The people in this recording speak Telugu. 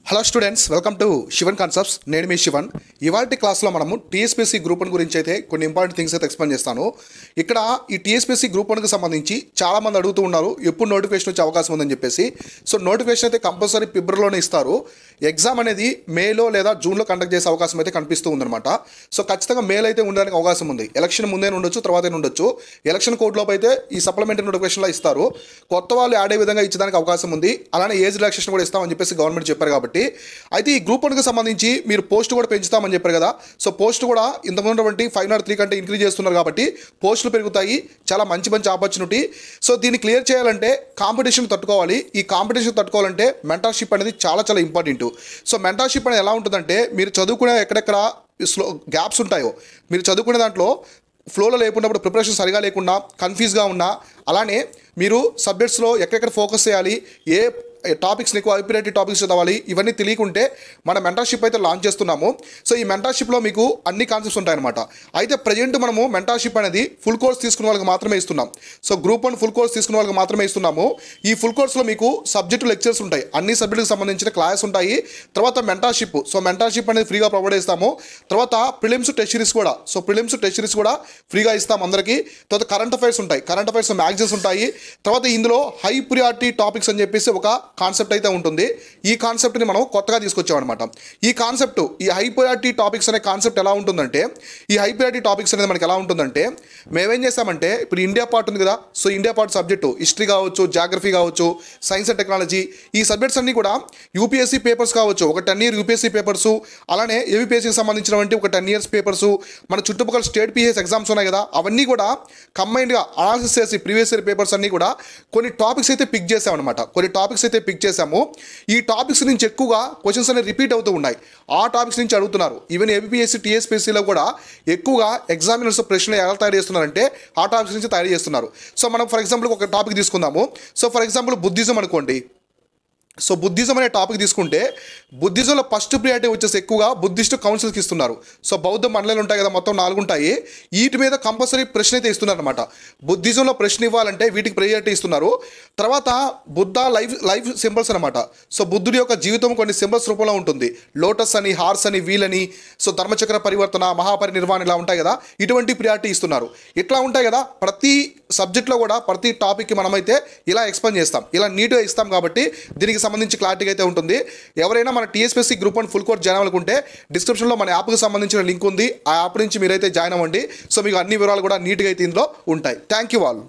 Hello students, welcome to Shivan concepts. నేను మీ శివన్. ఇవాల్టి క్లాస్లో మనము టీఎస్పీఎస్సీ గ్రూప్ 1 గురించి అయితే కొన్ని ఇంపార్టెంట్ థింగ్స్ అయితే ఎక్స్ప్లెయిన్ చేస్తాను. ఇక్కడ ఈ టీఎస్పీఎస్సీ గ్రూప్ 1కి సంబంధించి చాలామంది అడుగుతూ ఉన్నారు ఎప్పుడు నోటిఫికేషన్ వచ్చే అవకాశం ఉందని చెప్పేసి. సో నోటిఫికేషన్ అయితే కంపల్సరీ ఫిబ్రవరిలోనే ఇస్తారు. ఎగ్జామ్ అనేది మేలో లేదా జూన్లో కండక్ట్ చేసే అవకాశం అయితే కనిపిస్తూ ఉందన్నమాట. సో ఖచ్చితంగా మేలో అయితే ఉండడానికి అవకాశం ఉంది. ఎలక్షన్ ముందే ఉండొచ్చు, తర్వాతే ఉండొచ్చు. ఎలక్షన్ కోడ్లోపు అయితే ఈ సప్లిమెంటరీ నోటిఫికేషన్లో ఇస్తారు. కొత్త వాళ్ళు యాడ్ అయ్యే విధంగా ఇచ్చడానికి అవకాశం ఉంది. అలానే ఏజ్ రిలాక్సేషన్ కూడా ఇస్తామని చెప్పేసి గవర్నమెంట్ చెప్పారు కాబట్టి అయితే ఈ గ్రూప్ 1కి సంబంధించి మీరు పోస్ట్ కూడా పెంచుతామని చెప్పారు కదా. సో పోస్ట్ కూడా ఇంతకుముందు 503 కంటే ఇంక్రీజ్ చేస్తున్నారు కాబట్టి పోస్టులు పెరుగుతాయి. చాలా మంచి ఆపర్చునిటీ. సో దీన్ని క్లియర్ చేయాలంటే కాంపిటీషన్ తట్టుకోవాలి. ఈ కాంపిటీషన్ తట్టుకోవాలంటే మెంటర్షిప్ అనేది చాలా ఇంపార్టెంట్. సో మెంటర్షిప్ అనేది ఎలా ఉంటుందంటే, మీరు చదువుకునే ఎక్కడెక్కడ గ్యాప్స్ ఉంటాయో, మీరు చదువుకునే దాంట్లో ఫ్లోలో లేకున్నప్పుడు, ప్రిపరేషన్ సరిగా లేకుండా, కన్ఫ్యూజ్గా ఉన్నా, అలానే మీరు సబ్జెక్ట్స్లో ఎక్కడెక్కడ ఫోకస్ చేయాలి, ఏ టాపిక్స్ నీకు ఐపీఐటీ టాపిక్స్ చదవాలి, ఇవన్నీ తెలియకుంటే మన మెంటర్షిప్ అయితే లాంచ్ చేస్తున్నాము. సో ఈ మెంటర్షిప్లో మీకు అన్ని కాన్సెప్ట్స్ ఉంటాయన్నమాట. అయితే ప్రజెంట్ మనము మెంటర్షిప్ అనేది ఫుల్ కోర్స్ తీసుకున్న వాళ్ళకి మాత్రమే ఇస్తున్నాం. సో గ్రూప్ 1 ఫుల్ కోర్స్ తీసుకున్న వాళ్ళకి మాత్రమే ఇస్తున్నాము. ఈ ఫుల్ కోర్స్లో మీకు సబ్జెక్టు లెక్చర్స్ ఉంటాయి, అన్ని సబ్జెక్టులకు సంబంధించిన క్లాస్ ఉంటాయి. తర్వాత మెంటర్షిప్, సో మెంటర్షిప్ అనేది ఫ్రీగా ప్రొవైడ్ చేస్తాము. తర్వాత ప్రిలిమ్స్ టెస్ట్ సిరీస్ కూడా, సో ప్రిలిమ్స్ టెస్ట్ సిరీస్ కూడా ఫ్రీగా ఇస్తాం అందరికీ. తర్వాత కరెంట్ అఫైర్స్ ఉంటాయి, కరెంట్ అఫైర్స్ మ్యాగజైన్స్ ఉంటాయి. తర్వాత ఇందులో హై ప్రియారిటీ టాపిక్స్ అని చెప్పేసి ఒక కాన్సెప్ట్ అయితే ఉంటుంది. ఈ కాన్సెప్ట్ని మనం కొత్తగా తీసుకొచ్చామన్నమాట. ఈ కాన్సెప్ట్, ఈ హై ప్రియారిటీ టాపిక్స్ అనే కాన్సెప్ట్ ఎలా ఉంటుందంటే, ఈ హై ప్రియారిటీ టాపిక్స్ అనేది మనకి ఎలా ఉంటుందంటే, మేమేం చేస్తామంటే, ఇప్పుడు ఇండియా పార్ట్ ఉంది కదా. So India part subject history కావచ్చు, జాగ్రఫీ కావచ్చు, సైన్స్ అండ్ టెక్నాలజీ, ఈ సబ్జెక్ట్స్ అన్నీ కూడా యూపీఎస్సీ పేపర్స్ కావచ్చు, ఒక 10 ఇయర్ యూపీఎస్సీ పేపర్సు, అలానే ఏపీఎస్సీకి సంబంధించినటువంటి ఒక 10 ఇయర్స్ పేపర్సు, మన చుట్టుపక్కల స్టేట్ పిహెచ్ ఎగ్జామ్స్ ఉన్నాయి కదా, అవన్నీ కూడా కంబైన్డ్గా అనాలిసిస్ చేసి ప్రీవియస్ ఇయర్ పేపర్స్ అన్నీ కూడా కొన్ని టాపిక్స్ అయితే పిక్ చేసామన్నమాట. కొన్ని టాపిక్స్ అయితే పిక్ చేసాము. ఈ టాపిక్స్ నుంచి ఎక్కువగా క్వశ్చన్స్ అనేవి రిపీట్ అవుతూ ఉన్నాయి. ఆ టాపిక్స్ నుంచి అడుగుతున్నారు. ఈవెన్ ఏపీఎస్సీ టీఎస్పీఎస్సీలో కూడా ఎక్కువగా ఎగ్జామినర్స్ ప్రశ్నలు ఎలా తయారు చేస్తున్నారంటే ఆ టాపిక్స్ నుంచి తయారు చేస్తున్నారు. సో మనం ఫర్ ఎగ్జాంపుల్ ఒక టాపిక్ తీసుకుందాము. సో ఫర్ ఎగ్జాంపుల్ బుద్ధిజం అనుకోండి. సో బుద్ధిజం అనే టాపిక్ తీసుకుంటే, బుద్ధిజంలో ఫస్ట్ ప్రియారిటీ వచ్చేసి ఎక్కువగా బుద్ధిస్ట్ కౌన్సిల్స్కి ఇస్తున్నారు. సో బౌద్ధ మండలాలు ఉంటాయి కదా, మొత్తం 4 ఉంటాయి. వీటి మీద కంపల్సరీ ప్రశ్న అయితే ఇస్తున్నారు అనమాట. బుద్ధిజంలో ప్రశ్న ఇవ్వాలంటే వీటికి ప్రియారిటీ ఇస్తున్నారు. తర్వాత బుద్ధ లైఫ్ సింబల్స్ అనమాట. సో బుద్ధుడి యొక్క జీవితం కొన్ని సింబల్స్ రూపంలో ఉంటుంది. లోటస్ అని, హార్స్ అని, వీలని, సో ధర్మచక్ర పరివర్తన, మహాపరినిర్వాణ, ఇలా ఉంటాయి కదా, ఇటువంటి ప్రియారిటీ ఇస్తున్నారు. ఇట్లా ఉంటాయి కదా, ప్రతి సబ్జెక్ట్లో కూడా ప్రతి టాపిక్కి మనమైతే ఇలా ఎక్స్ప్లెయిన్ చేస్తాం, ఇలా నీట్గా ఇస్తాం. కాబట్టి దీనికి సంబంధించి క్లారిటీ అయితే ఉంటుంది. ఎవరైనా మన TSPSC group 1 full course join అవ్వాలనుకుంటే డిస్క్రిప్షన్లో మన యాప్కి సంబంధించిన లింక్ ఉంది. ఆ యాప్ నుంచి మీరైతే జాయిన్ అవ్వండి. సో మీకు అన్ని వివరాలు కూడా నీట్గా అయితే ఇందులో ఉంటాయి. Thank you all.